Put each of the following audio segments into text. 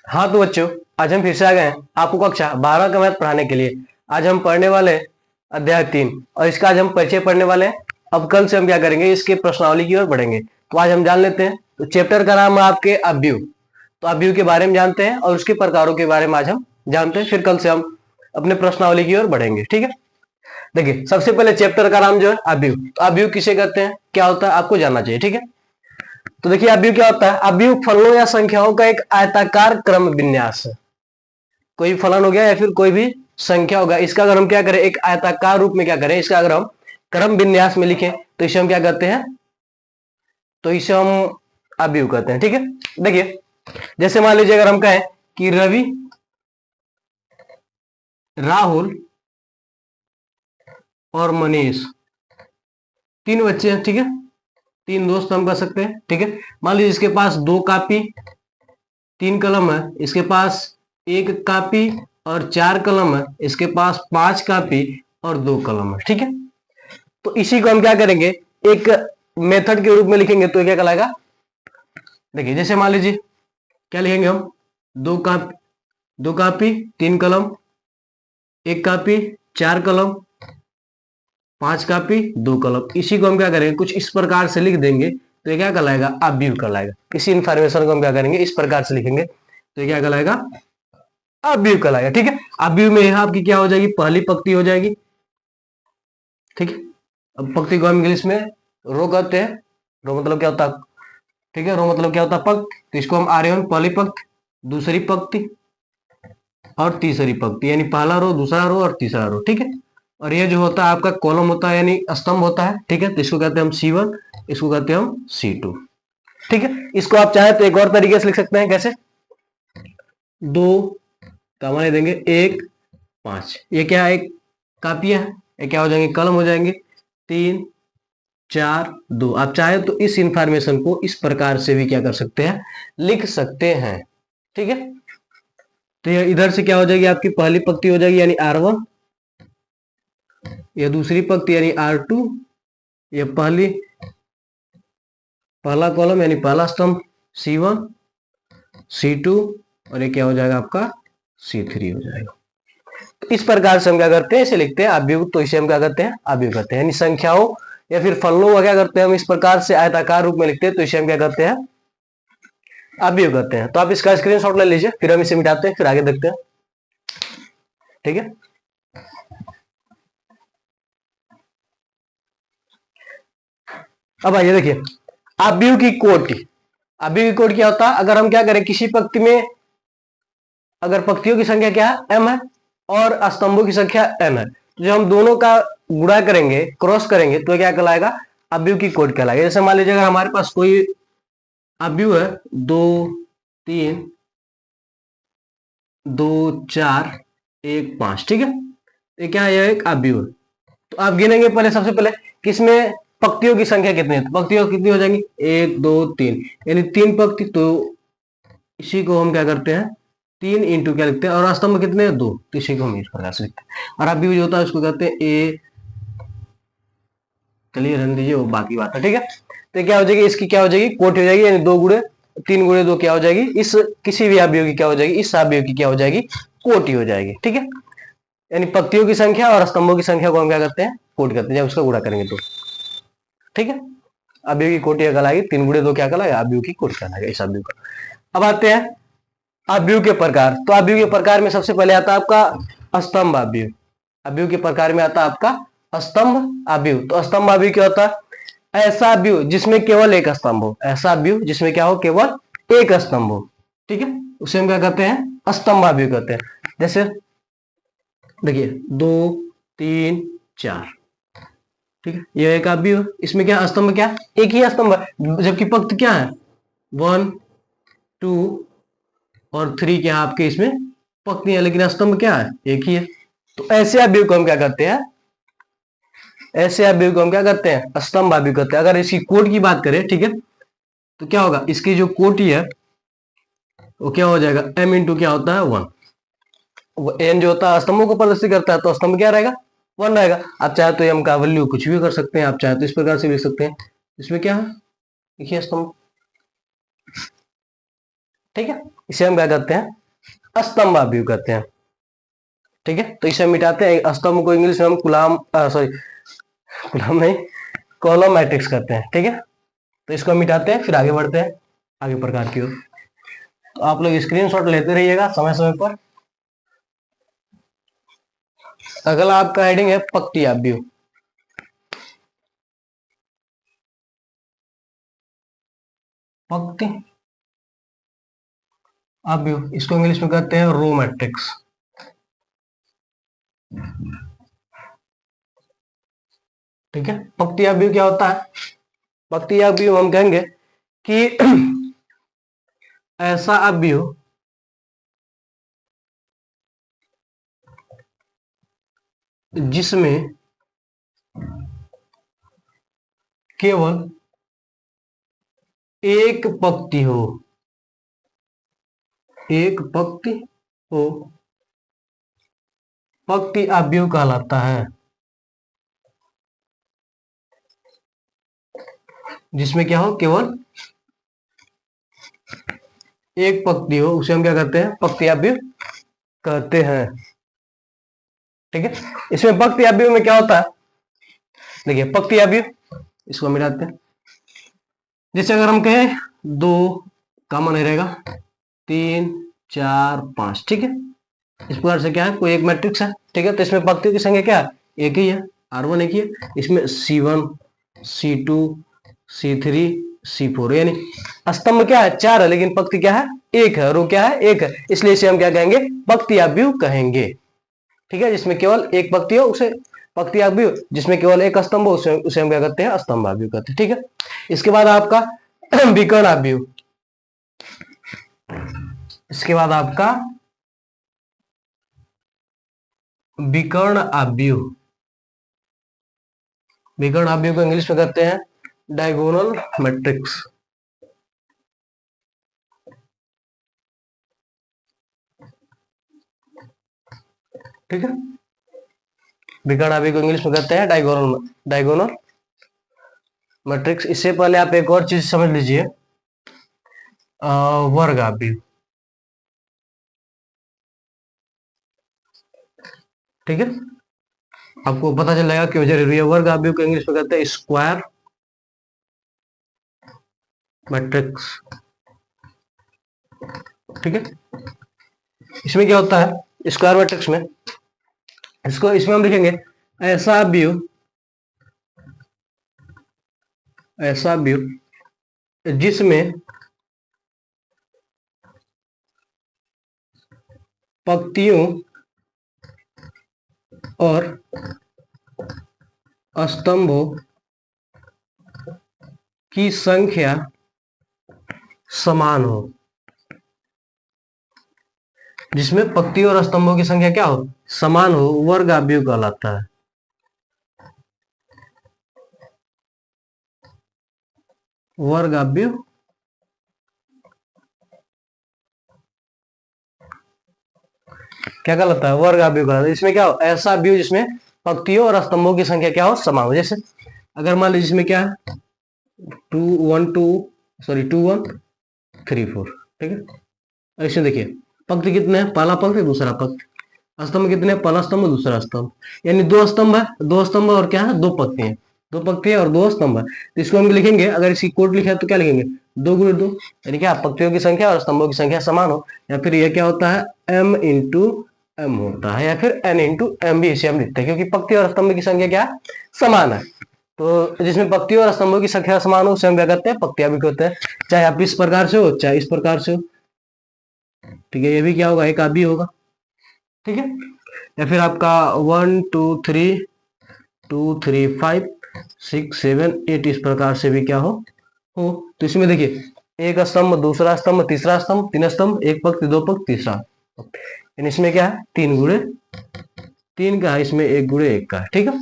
हाँ तो बच्चों, आज हम फिर से आ गए हैं आपको कक्षा 12 का मैथ पढ़ाने के लिए। आज हम पढ़ने वाले हैं अध्याय 3 और इसका आज हम परिचय पढ़ने वाले हैं। अब कल से हम क्या करेंगे, इसके प्रश्नावली की ओर बढ़ेंगे। तो आज हम जान लेते हैं। तो चैप्टर का नाम है आपके अवयव। तो अवयव के बारे में जानते हैं और उसके प्रकारों के बारे में आज हम जानते हैं। फिर कल से हम अपने प्रश्नावली की ओर बढ़ेंगे, ठीक है। देखिए, सबसे पहले चैप्टर का नाम जो है अवयव। तो अवयव किसे कहते हैं, क्या होता है, आपको जानना चाहिए, ठीक है। तो देखिए, अवयव क्या होता है। अवयव फलनों या संख्याओं का एक आयताकार क्रम विन्यास है। कोई फलन हो गया या फिर कोई भी संख्या होगा, इसका अगर हम क्या करें, एक आयताकार रूप में क्या करें, इसका अगर हम क्रम विन्यास में लिखें तो इसे हम क्या कहते हैं, तो इसे हम अवयव कहते हैं, ठीक है। देखिए, जैसे मान लीजिए अगर हम कहें कि रवि, राहुल और मनीष तीन बच्चे हैं, ठीक है। तीन दोस्त हम कह सकते हैं, ठीक है। मान लीजिए इसके पास 2 कापी 3 कलम है, इसके पास 1 कापी और 4 कलम है, इसके पास 5 कापी और 2 कलम है, ठीक है। तो इसी को हम क्या करेंगे, एक मेथड के रूप में लिखेंगे तो क्या कहलाएगा। देखिए, जैसे मान लीजिए क्या लिखेंगे हम, 2 कापी 3 कलम, 1 कापी 4 कलम, 5 कापी 2 कलम। इसी को हम क्या करेंगे, कुछ इस प्रकार से लिख देंगे तो ये क्या कहलाएगा, अवयव कहलाएगा। इसी इंफॉर्मेशन को हम क्या करेंगे, इस प्रकार से लिखेंगे तो ये क्या कहलाएगा, अवयव कहलाएगा, ठीक है। अवयव में यहाँ आपकी क्या हो जाएगी, पहली पंक्ति हो जाएगी, ठीक है। अब पंक्ति को हम इंग्लिश में रो कहते हैं। रो मतलब क्या होता है, ठीक है। रो मतलब क्या होता है, पंक्ति। तो इसको हम आर्यन पहली पंक्ति, दूसरी पंक्ति और तीसरी पंक्ति, यानी पहला रो, दूसरा रो और तीसरा रो, ठीक है। और ये जो होता है आपका कॉलम होता है, यानी स्तंभ होता है, ठीक है। तो इसको कहते हैं हम C1, इसको कहते हैं हम C2, ठीक है। इसको आप चाहे तो एक और तरीके से लिख सकते हैं, कैसे, 2 का मान देंगे 1 5, ये क्या है, एक कापियां है, ये क्या हो जाएंगे, कलम हो जाएंगे। 3 4 2, आप चाहे तो इस इंफॉर्मेशन को इस प्रकार से भी क्या कर सकते हैं, लिख सकते हैं, ठीक है। तो ये इधर से क्या हो जाएगी, आपकी पहली पंक्ति हो जाएगी यानी R1, ये दूसरी पंक्ति यानी R2, ये पहला कॉलम यानी पहला स्तंभ C1 C2 और ये क्या हो जाएगा आपका C3 हो जाएगा। तो इस प्रकार से हम क्या करते हैं, इसे लिखते हैं अवयव। तो इसे हम क्या करते हैं, अवयव कहते हैं। यानी संख्याओं या फिर फलनों का क्या करते हैं, हम इस प्रकार से आयताकार रूप में लिखते हैं तो इसे हम क्या करते हैं, अवयव कहते हैं। तो आप इसका स्क्रीनशॉट ले लीजिए, फिर हम इसे मिटाते हैं, फिर आगे देखते हैं, ठीक है। अब आइए देखिए, अवयव की कोटि। अवयव की कोटि क्या होता है, अगर हम क्या करें, किसी पंक्ति में अगर पंक्तियों की संख्या क्या है, m है, और स्तंभों की संख्या n है, जो हम दोनों का गुणा करेंगे, क्रॉस करेंगे तो क्या कहलाएगा, अवयव की कोटि कहलाएगा। जैसे मान लीजिए अगर हमारे पास कोई अवयव है 2 3 2 4 1 5, ठीक है। ये क्या है, ये एक अवयव है। तो आप गिनेंगे पहले, सबसे पहले किसमें पंक्तियों की संख्या कितनी है, तो पंक्तियों कितनी हो जाएंगी, 1 2 3, यानी 3 पंक्ति। तो इसी को हम क्या करते हैं, 3 इंटू क्या लिखते हैं, और स्तंभ कितने हैं, 2, तो इसी को हम इस प्रकार से लिखते हैं। और अवयव जो होता है उसको कहते हैं ए, चलिए रहने दीजिए, वो बाकी बात है, ठीक है। तो क्या हो जाएगी, इसकी क्या हो जाएगी, कोटि हो जाएगी, यानी 2 गुणे 3 गुणे 2 क्या हो जाएगी, इस किसी भी अवयव की क्या हो जाएगी, इस अवयव की क्या हो जाएगी, कोटि हो जाएगी, ठीक है। यानी पंक्तियों की संख्या और स्तंभों की संख्या को हम क्या करते हैं, कोटि करते हैं, जब उसका गुणा करेंगे तो, ठीक है। अवयव की कोटि कहलाएगी, 3 गुणे 2 क्या कहलाएगा, अवयव की कोटि कहलाएगा इस अवयव का। अब आते हैं अवयव के प्रकार। तो अवयव के प्रकार में सबसे पहले आता है आपका स्तंभ अवयव। अवयव के प्रकार में आता है आपका स्तंभ अवयव। तो स्तंभ अवयव क्या होता है, ऐसा अवयव जिसमें केवल एक स्तंभ हो, ऐसा अवयव जिसमें क्या हो, केवल एक स्तंभ हो, ठीक है। उसे हम क्या कहते हैं, स्तंभ अवयव कहते हैं। जैसे देखिए 2 3 4, ठीक है, ये एक अवयव, इसमें क्या स्तंभ, क्या एक ही स्तंभ है, जबकि पंक्ति क्या है 1 2 और 3 क्या आपके इसमें पंक्ति है, लेकिन स्तंभ क्या है, एक ही है। तो ऐसे अवयव को हम क्या करते हैं, ऐसे अवयव को हम क्या करते हैं, स्तंभ अवयव करते हैं। अगर इसकी कोटि की बात करें, ठीक है, तो क्या होगा, इसकी जो कोटि है वो क्या हो जाएगा, m इंटू क्या होता है 1। n जो होता है स्तंभों को प्रदर्शित करता है, तो स्तंभ क्या रहेगा, 1 रहेगा। आप चाहे तो m का वैल्यू कुछ भी कर सकते हैं, आप चाहे तो इस प्रकार से लिख सकते हैं। इसमें क्या है, देखिए स्तंभ, ठीक है, इसे हम क्या कहते हैं, अस्तंभ अवयव कहते हैं। ठीक है, तो इसे हम मिटाते हैं, स्तंभ को इंग्लिश में हम कुलाम सॉरी कुलाम नहीं, कॉलम मैट्रिक्स कहते हैं। ठीक है, तो इसको हम मिटाते हैं, फिर आगे बढ़ते हैं आगे प्रकार की ओर। तो आप लोग स्क्रीनशॉट लेते रहिएगा समय समय पर। अगला आपका हेडिंग है पंक्ति अवयव। पंक्ति अवयव, इसको इंग्लिश में कहते हैं रो मैट्रिक्स। ठीक है, पंक्ति अवयव क्या होता है? पंक्ति अवयव हम कहेंगे कि ऐसा अवयव जिसमें केवल एक पंक्ति हो, एक पंक्ति हो, पंक्ति अवयव कहलाता है। जिसमें क्या हो, केवल एक पंक्ति हो, उसे हम क्या कहते हैं, पंक्ति अवयव कहते हैं। ठीक है, इसमें पंक्ति अवयव में क्या होता है, देखिए पंक्ति अवयव, इसको मिलाते हैं। जैसे अगर हम कहें 2 कॉमन नहीं रहेगा, 3 4 5। ठीक है, इस प्रकार से क्या है, कोई एक मैट्रिक्स है। ठीक है, तो इसमें पंक्तियों की संख्या क्या है, एक ही है, R1 एक ही है। इसमें C1 C2 C3 C4, यानी स्तंभ क्या है, 4 है, लेकिन पंक्ति क्या है, एक है, रो क्या है, एक है, इसलिए इसे हम क्या कहेंगे, पंक्ति अवयव कहेंगे। ठीक है, जिसमें केवल एक पंक्ति हो उसे पंक्ति अवयव, जिसमें केवल एक स्तंभ हो उसे हम क्या कहते हैं, स्तंभ अवयव कहते हैं। ठीक है, इसके बाद आपका विकर्ण अवयव। इसके बाद आपका विकर्ण अवयव। विकर्ण अवयव को इंग्लिश में कहते हैं डायगोनल मैट्रिक्स। ठीक है, विकर्ण अवयव को इंग्लिश में कहते हैं डायगोनल मैट्रिक्स। इससे पहले आप एक और चीज समझ लीजिए, वर्ग अवयव। ठीक है, आपको पता चलेगा क्यों जरूरी है। वर्ग अवयव को इंग्लिश में कहते हैं स्क्वायर मैट्रिक्स। ठीक है, इसमें क्या होता है स्क्वायर मैट्रिक्स में, इसमें हम लिखेंगे ऐसा अवयव, ऐसा अवयव जिसमें पंक्तियों और स्तंभों की संख्या समान हो। जिसमें पंक्तियों और स्तंभों की संख्या क्या हो, समान हो, वर्ग अवयव कहलाता है। वर्ग अवयव क्या कहलाता है, वर्ग अवयव कहलाता है। इसमें क्या हो, ऐसा अवयव जिसमें पंक्तियों और स्तंभों की संख्या क्या हो, समान हो। जैसे अगर मान लीजिए इसमें क्या है 2 1 2 2 1 3 4। ठीक है, ऐसे देखिए पंक्ति कितने हैं, पहला पंक्ति दूसरा पंक्ति, स्तंभ कितने, पहला स्तंभ दूसरा स्तंभ, यानी 2 स्तंभ है, 2 स्तंभ और क्या है, 2 पंक्ति है, 2 पंक्ति है और 2 स्तंभ है। तो इसको हम लिखेंगे, अगर इसकी कोट लिखा है तो क्या लिखेंगे, 2 गुणे 2, यानी क्या पंक्तियों की संख्या और स्तंभों की संख्या समान हो। या फिर यह क्या होता है, m इंटू एम होता है, या फिर n इंटू एम भी इसे हम लिखते हैं, क्योंकि पंक्ति और स्तंभ की संख्या क्या है, समान है। तो जिसमें पंक्तियों और स्तंभों की संख्या समान हो उसे हम क्या कहते हैं, पंक्ति अवयव कहते हैं। चाहे आप इस प्रकार से हो चाहे इस प्रकार से हो। ठीक है, ये भी क्या होगा, एक अवयव होगा। ठीक है, या फिर आपका 1 2 3 2 3 5 6 7 8 इस प्रकार से भी क्या हो। तो इसमें देखिए एक स्तंभ दूसरा स्तंभ तीसरा स्तंभ, 3 स्तंभ, एक पंक्ति 2 पंक्ति तीसरा, यानी इसमें क्या है 3 गुणे 3 का है, इसमें 1 गुणे 1 का है। ठीक है,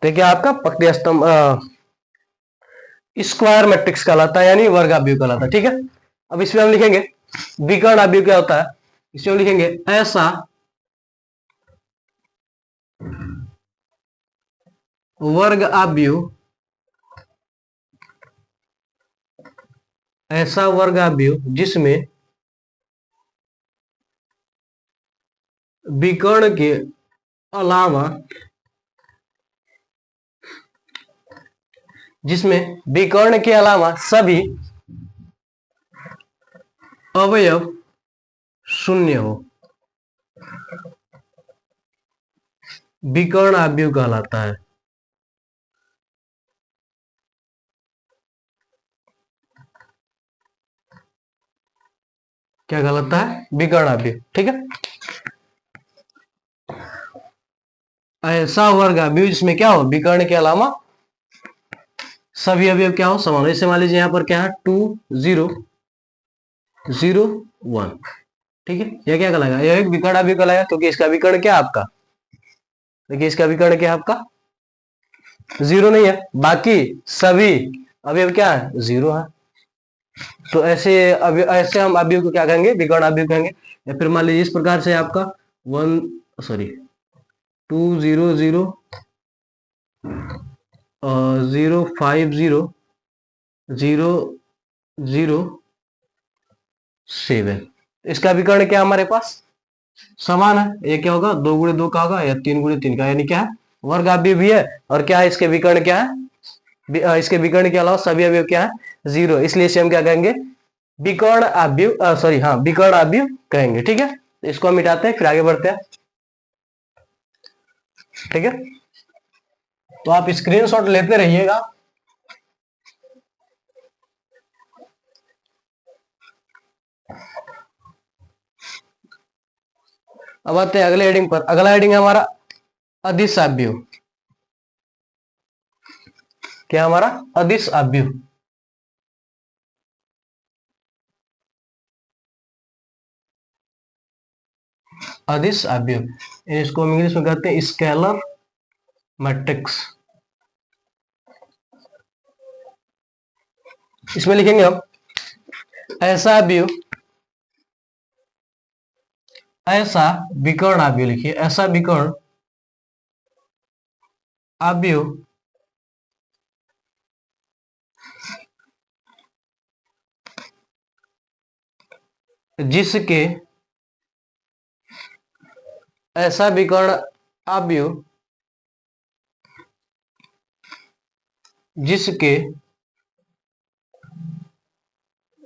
तो क्या आपका पंक्ति स्तंभ स्क्वायर मैट्रिक्स कहलाता है, यानी वर्ग अवयव कहलाता है। ठीक है, अब इसमें हम लिखेंगे विकर्ण अवयव क्या होता है, इसमें हम लिखेंगे ऐसा वर्ग अवयव ऐसा वर्ग अवयव जिसमें विकर्ण के अलावा सभी अवयव शून्य हो, विकर्ण अवयव कहलाता है। क्या कहलाता है? विकर्ण अवयव। ठीक है, ऐसा वर्ग अवयव जिसमें क्या हो, विकर्ण के अलावा सभी अवयव क्या हो, समान हो। जैसे मान लीजिए यहाँ पर क्या है, 2 0 0 1। ठीक है, यह क्या कहलाएगा, यह एक विकर्ण अवयव कहलाएगा, क्योंकि इसका विकर्ण क्या है आपका, देखिए इसका विकर्ण क्या है आपका, 0 नहीं है, बाकी सभी अवयव क्या है, 0 है। तो ऐसे हम अवयव को क्या कहेंगे, विकर्ण अवयव कहेंगे। या फिर मान लीजिए इस प्रकार से आपका 2 0 0 0 5 0 0 0 7, इसका विकर्ण क्या हमारे पास, समान है। ये क्या होगा, 2 गुणे 2 का होगा, या 3 गुणे 3 का, यानी क्या है, वर्ग अवयव भी है। और क्या है, इसके विकर्ण क्या है, इसके विकर्ण के अलावा सभी अवयव क्या है, 0, इसलिए इसे हम क्या कहेंगे, विकर्ण अवयव, सॉरी हाँ, विकर्ण अवयव कहेंगे। ठीक है, तो इसको हम मिटाते हैं, फिर आगे बढ़ते हैं। ठीक है, तो आप स्क्रीनशॉट लेते रहिएगा। अब आते हैं अगले हेडिंग पर। अगला हेडिंग है हमारा अदिश अवयव। क्या हमारा, अदिश अवयव। अदिश अवयव, इसको हम इंग्लिश में कहते हैं स्केलर मैट्रिक्स। इसमें लिखेंगे हम ऐसा अवयव, ऐसा विकर्ण अवयव, लिखिए ऐसा विकर्ण अवयव जिसके, ऐसा विकर्ण अवयव जिसके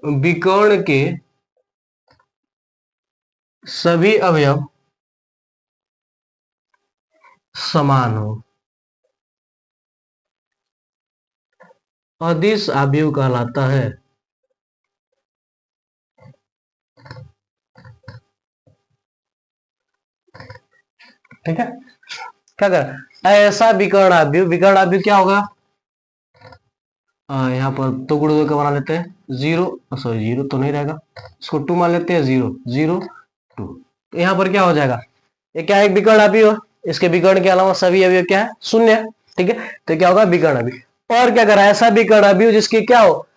विकर्ण के सभी अवयव समान हो, अदिश अवयव कहलाता है। ठीक है, क्या कर, ऐसा विकर्ण अवयव, विकर्ण अवयव क्या होगा, यहाँ पर 2 गुणे 2 का बना लेते हैं, 0, सॉरी 0 तो नहीं रहेगा, इसको 2 मान लेते हैं, 0 0 2। तो यहाँ पर क्या हो जाएगा, ये क्या है, एक विकर्ण अवयव है, इसके विकर्ण के अलावा सभी अवयव क्या है, शून्य है। ठीक है, तो क्या होगा, विकर्ण अवयव। और क्या करा, ऐसा विकर्ण अवयव जिसके क्या हो,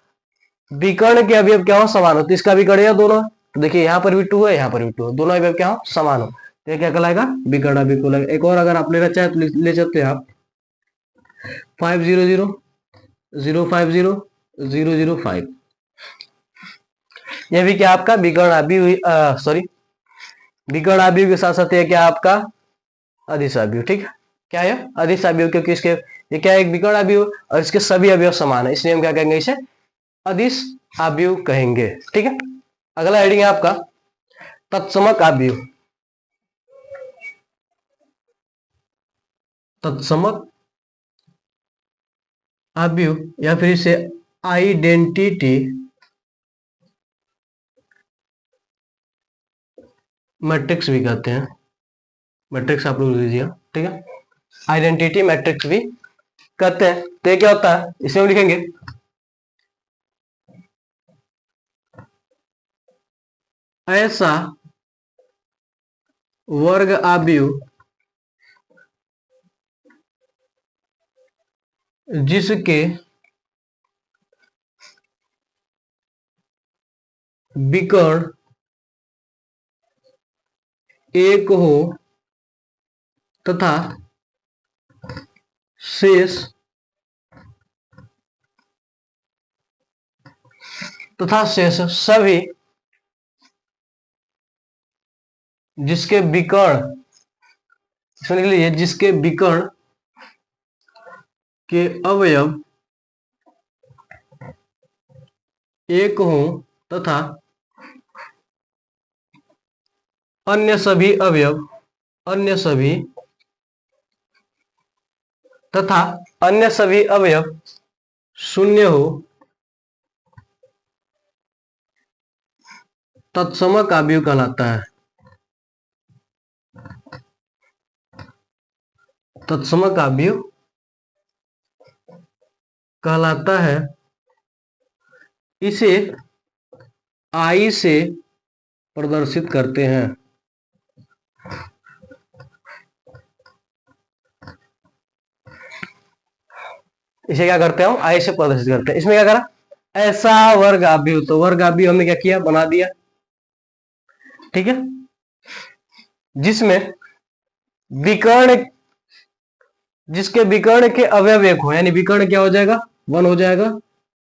विकर्ण के अवयव क्या हो, समान हो। तो इसका विकर्ण या दोनों, तो देखिए यहाँ पर भी 2 है, यहाँ पर भी 2 है, दोनों अवयव क्या हो, समान हो, तो ये क्या कहलाएगा, विकर्ण अवयव को लगेगा। एक और अगर आप लेना चाहे तो ले सकते हैं आप, 5 0 0 0 5 0 0 0 5, यह भी क्या आपका विकर्ण अवयव, सॉरी विकर्ण अवयव के साथ साथ ये क्या आपका अदिश अवयव। ठीक है, क्या है, अदिश अवयव, क्योंकि इसके ये क्या है, एक विकर्ण अवयव और इसके सभी अवयव समान है, इसलिए हम क्या कहेंगे, इसे अदिश अवयव कहेंगे। ठीक है, अगला हेडिंग है आपका तत्समक अवयव। तत्समक अवयव या फिर इसे आइडेंटिटी मैट्रिक्स भी कहते हैं, मैट्रिक्स आप लोग लीजिए। ठीक है, आइडेंटिटी मैट्रिक्स भी कहते हैं। तो ये क्या होता है, इसमें हम लिखेंगे ऐसा वर्ग अवयव जिसके विकर्ण एक हो तथा शेष तथा शेष सभी जिसके विकर्ण, इसमें लिख लीजिए, जिसके विकर्ण के अवयव एक हो तथा अन्य सभी अवयव शून्य हो, तत्समक आव्यूह कहलाता है। तत्समक आव्यूह कहलाता है। इसे आई से प्रदर्शित करते हैं। इसे क्या करते हैं, आई से प्रदर्शित करते हैं। इसमें क्या करा, ऐसा वर्ग आव्यूह, तो वर्ग आव्यूह हमने क्या किया, बना दिया, ठीक है, जिसमें विकर्ण, जिसके विकर्ण के अवयव एक हो, यानी विकर्ण क्या हो जाएगा, वन हो जाएगा,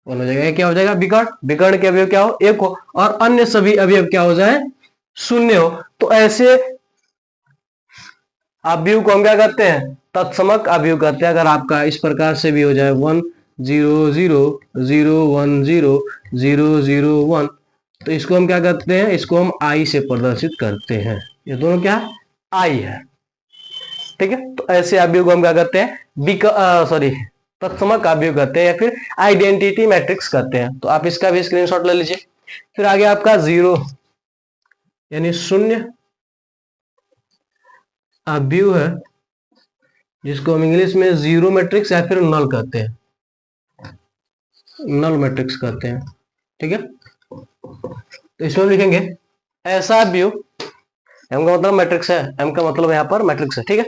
ये क्या हो जाएगा, विकर्ण के अवयव क्या हो, एक हो, और अन्य सभी अवयव क्या हो जाए, शून्य हो। तो ऐसे आव्यूह को हम क्या कहते हैं, तत्समक आव्यूह कहते हैं। अगर आपका इस प्रकार से भी हो जाए 1 0 0 0 1 0 0 0 1, तो इसको हम क्या कहते हैं, इसको हम आई से प्रदर्शित करते हैं। ये दोनों क्या है, आई है, ठीक है। तो ऐसे आव्यूह को हम क्या कहते हैं, तत्समक आव्यूह कहते हैं, या फिर आइडेंटिटी मैट्रिक्स कहते हैं। तो आप इसका भी स्क्रीनशॉट ले लीजिए। फिर आगे आपका 0 यानी शून्य आव्यूह है, जिसको हम इंग्लिश में जीरो मैट्रिक्स या फिर नल कहते हैं, नल मैट्रिक्स कहते हैं, ठीक है। तो इसमें लिखेंगे ऐसा आव्यूह, एम का मतलब मैट्रिक्स है, एम का मतलब यहाँ पर मैट्रिक्स है, ठीक है।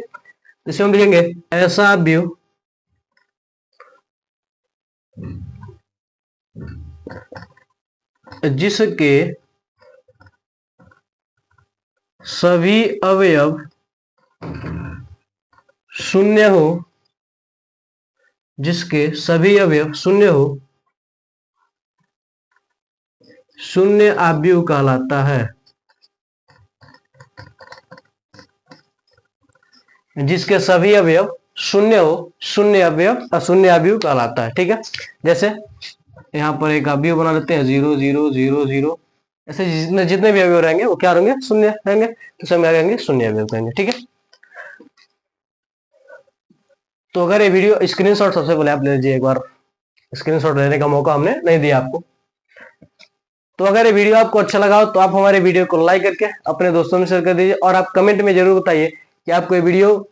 इसमें हम लिखेंगे ऐसा आव्यूह जिसके सभी अवयव शून्य हो, जिसके सभी अवयव शून्य हो, शून्य आव्यूह कहलाता है। जिसके सभी अवयव शून्य हो, शून्य आव्यूह कहलाता है, ठीक है। जैसे यहाँ पर एक आव्यूह बना लेते हैं 0 0 0 0, ऐसे जितने भी अवयव रहेंगे वो क्या रहेंगे, शून्य रहेंगे, तो सब कहेंगे शून्य अवयव कहेंगे, ठीक है। तो अगर ये वीडियो स्क्रीनशॉट, सबसे पहले आप ले लीजिए, एक बार स्क्रीनशॉट लेने का मौका हमने नहीं दिया आपको। तो अगर ये वीडियो आपको अच्छा लगा हो तो आप हमारे वीडियो को लाइक करके अपने दोस्तों में शेयर कर दीजिए, और आप कमेंट में जरूर बताइए कि आपको ये वीडियो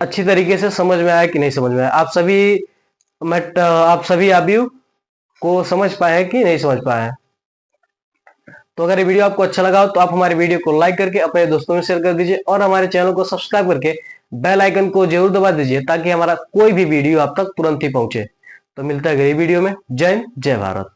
अच्छी तरीके से समझ में आया कि नहीं समझ में आया, आप सभी आव्यूह को समझ पाए हैं कि नहीं समझ पाए हैं। तो अगर ये वीडियो आपको अच्छा लगा हो तो आप हमारे वीडियो को लाइक करके अपने दोस्तों में शेयर कर दीजिए, और हमारे चैनल को सब्सक्राइब करके बेल आइकन को जरूर दबा दीजिए, ताकि हमारा कोई भी वीडियो आप तक तुरंत ही पहुंचे। तो मिलता है अगली वीडियो में। जय हिंद, जय भारत।